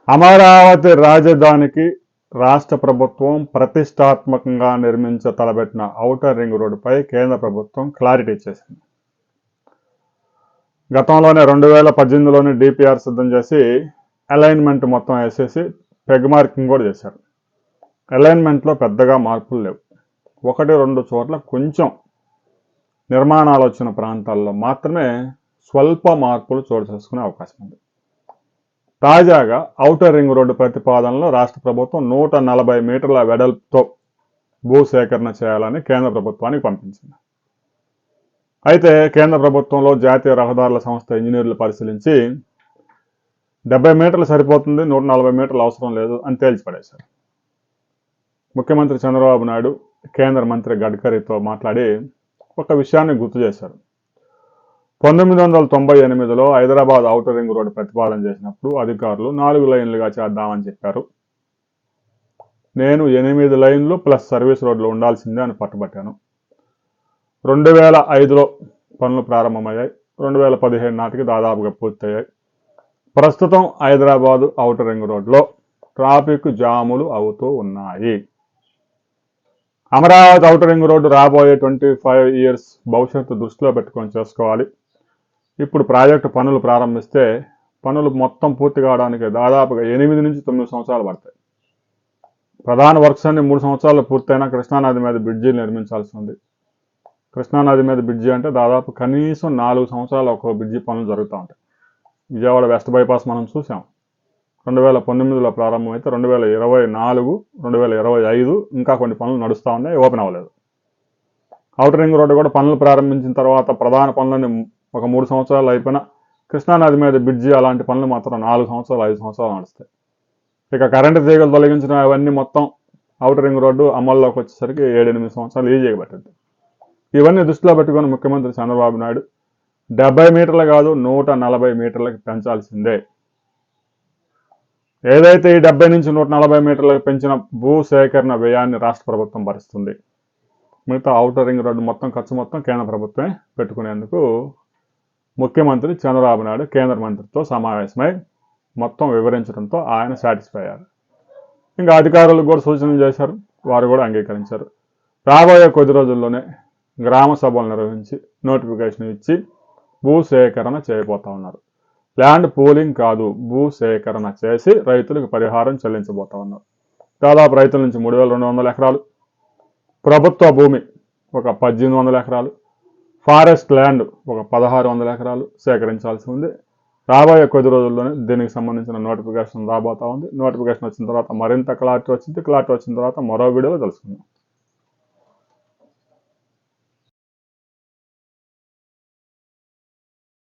అమరావతి రాజధానికి రాష్ట్ర ప్రభుత్వం ప్రతిష్టాత్మకంగా తలపెట్టిన ఔటర్ రింగ్ రోడ్డుపై కేంద్ర ప్రభుత్వం క్లారిటీ ఇచ్చేసింది. గతంలోనే 2018లోనే డిపిఆర్ సిద్ధం చేసి అలైన్మెంట్ మొత్తం వేసేసి పెగ్ మార్కింగ్ కూడా చేశారు. అలైన్మెంట్లో పెద్దగా మార్పులు లేవు. 1-2 చోట్ల కొంచెం నిర్మాణాలు వచ్చిన ప్రాంతాల్లో మాత్రమే స్వల్ప మార్పులు చోటు చేసుకునే అవకాశం ఉంది. తాజాగా ఔటర్ రింగ్ రోడ్డు ప్రతిపాదనలో రాష్ట్ర ప్రభుత్వం 140 మీటర్ల వెడల్పుతో భూసేకరణ చేయాలని కేంద్ర ప్రభుత్వానికి పంపించింది. అయితే కేంద్ర ప్రభుత్వంలో జాతీయ రహదారుల సంస్థ ఇంజనీర్లు పరిశీలించి 70 మీటర్లు సరిపోతుంది, 140 మీటర్లు అవసరం లేదు అని తేల్చిపడేశారు. ముఖ్యమంత్రి చంద్రబాబు నాయుడు కేంద్ర మంత్రి గడ్కరీతో మాట్లాడి ఒక విషయాన్ని గుర్తు చేశారు. 1998లో హైదరాబాద్ ఔటర్ రింగ్ రోడ్డు ప్రతిపాదన చేసినప్పుడు అధికారులు 4 లైన్లుగా చేద్దామని చెప్పారు. నేను 8 లైన్లు ప్లస్ సర్వీస్ రోడ్లు ఉండాల్సిందే అని పట్టుబట్టాను. 2005లో పనులు ప్రారంభమయ్యాయి. 2015 నాటికి దాదాపుగా పూర్తయ్యాయి. ప్రస్తుతం హైదరాబాద్ ఔటర్ రింగ్ రోడ్లో ట్రాఫిక్ జాములు అవుతూ ఉన్నాయి. అమరావతి ఔటర్ రింగ్ రోడ్డు రాబోయే 25 years భవిష్యత్తు దృష్టిలో పెట్టుకొని చేసుకోవాలి. ఇప్పుడు ప్రాజెక్టు పనులు ప్రారంభిస్తే పనులు మొత్తం పూర్తి కావడానికి దాదాపుగా 8 నుంచి 9 సంవత్సరాలు పడతాయి. ప్రధాన వర్క్స్ అన్ని 3 సంవత్సరాలు పూర్తయినా కృష్ణానది మీద బ్రిడ్జీలు నిర్మించాల్సి ఉంది. కృష్ణానది మీద బ్రిడ్జి అంటే దాదాపు కనీసం 4 సంవత్సరాలు ఒక్కో బ్రిడ్జి పనులు జరుగుతూ ఉంటాయి. విజయవాడ వెస్ట్ బైపాస్ మనం చూసాం. 2019లో ప్రారంభమైతే 2024, 2025 ఇంకా కొన్ని పనులు నడుస్తూ ఉన్నాయి, ఓపెన్ అవ్వలేదు. ఔటర్ రింగ్ రోడ్డు కూడా పనులు ప్రారంభించిన తర్వాత ప్రధాన పనులని ఒక 3 సంవత్సరాలు అయిపోయినా కృష్ణానది మీద బ్రిడ్జి అలాంటి పనులు మాత్రం 4 సంవత్సరాలు 5 సంవత్సరాలు నడుస్తాయి. ఇక కరెంటు తీగలు తొలగించిన అవన్నీ మొత్తం ఔటర్ రింగ్ రోడ్డు అమల్లోకి వచ్చేసరికి 7-8 సంవత్సరాలు ఈజీగా పట్టింది. ఇవన్నీ దృష్టిలో పెట్టుకొని ముఖ్యమంత్రి చంద్రబాబు నాయుడు 70 మీటర్లు కాదు 140 మీటర్లకు పెంచాల్సిందే. ఏదైతే ఈ 70 నుంచి 140 మీటర్లకు పెంచిన భూసేకరణ వ్యయాన్ని రాష్ట్ర ప్రభుత్వం భరిస్తుంది. మిగతా ఔటర్ రింగ్ రోడ్డు మొత్తం ఖర్చు మొత్తం కేంద్ర ప్రభుత్వమే పెట్టుకునేందుకు ముఖ్యమంత్రి చంద్రబాబు నాయుడు కేంద్ర మంత్రితో సమావేశమై మొత్తం వివరించడంతో ఆయన సాటిస్ఫై అయ్యారు. ఇంకా అధికారులకు కూడా సూచనలు చేశారు, వారు కూడా అంగీకరించారు. రాబోయే కొద్ది రోజుల్లోనే గ్రామ సభలు నిర్వహించి నోటిఫికేషన్ ఇచ్చి భూసేకరణ చేయబోతా ఉన్నారు. ల్యాండ్ పూలింగ్ కాదు, భూసేకరణ చేసి రైతులకు పరిహారం చెల్లించబోతా ఉన్నారు. దాదాపు రైతుల నుంచి 3,200 ఎకరాలు, ప్రభుత్వ భూమి ఒక 1,800 ఎకరాలు, ఫారెస్ట్ ల్యాండ్ ఒక 1,600 ఎకరాలు సేకరించాల్సి ఉంది. రాబోయే కొద్ది రోజుల్లోనే దీనికి సంబంధించిన నోటిఫికేషన్ రాబోతా ఉంది. నోటిఫికేషన్ వచ్చిన తర్వాత మరింత క్లారిటీ వచ్చింది. క్లారిటీ వచ్చిన తర్వాత మరో వీడియోలో తెలుసుకుందాం.